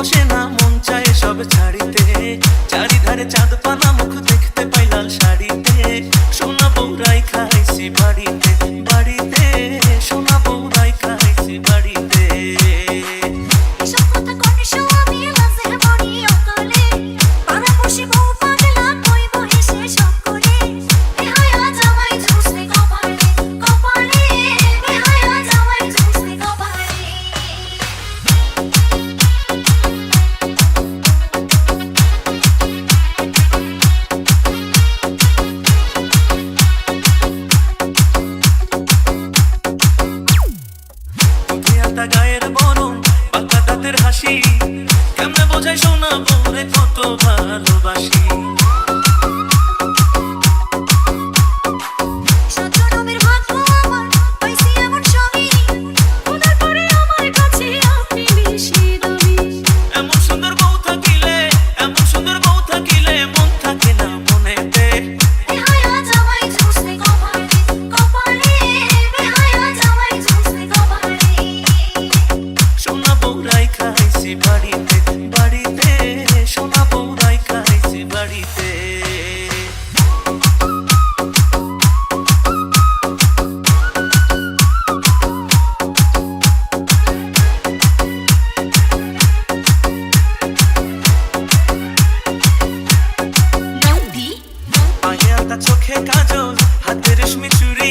বসে না, মন চায় সব ছাড়িতে। চারিধারে চাঁদ পানা, মুখ দেখতে পাই লাল শাড়িতে। সোনা বউরাই খাইছি বাড়িতে, বাড়িতে সোনা বউরাই খাইছি বাড়িতে। গায়ের বরণ, পাকা দাঁতের হাসি, কেমনে বোঝাই সোনা বউরে কত ভালোবাসি। এমন সুন্দর বউ থাকিলে, এমন সুন্দর বউ থাকিলে মন থাকে না মনেতে। সোনা বউরাই খাইছি বাড়িতে, বাড়িতে সোনা বউরাই খাইছি বাড়িতে। পায়ে আলতা, চোখে কাজল, হাতে রেশমি চুড়ি,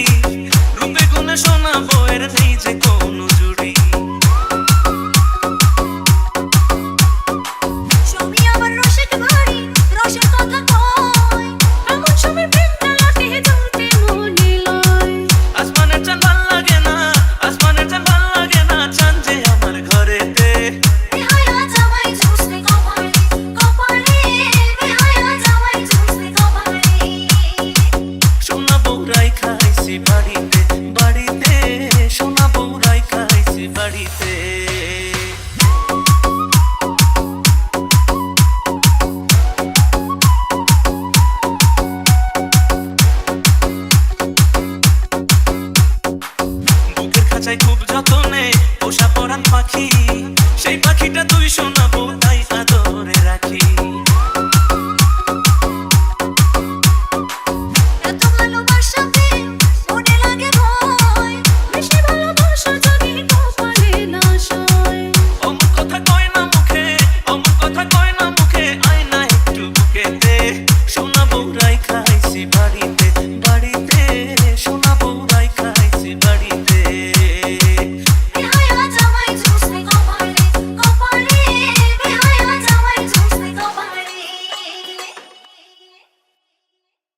রূপে গুণে সোনা বউয়ের নেই যে কোনো জুড়ি। আসমানের চাঁদ ভাল লাগে না, আসমানের চাঁদ ভাল লাগে না, চাঁদ যে আমার ঘরেতে। সোনা বউরাই খাইছি বাড়িতে, বাড়িতে সোনা বউরাই খাইছি বাড়িতে। বুকের খাঁচায় খুব যতনে পোষা পরাণ পাখি, সেই পাখিটা তুই সোনা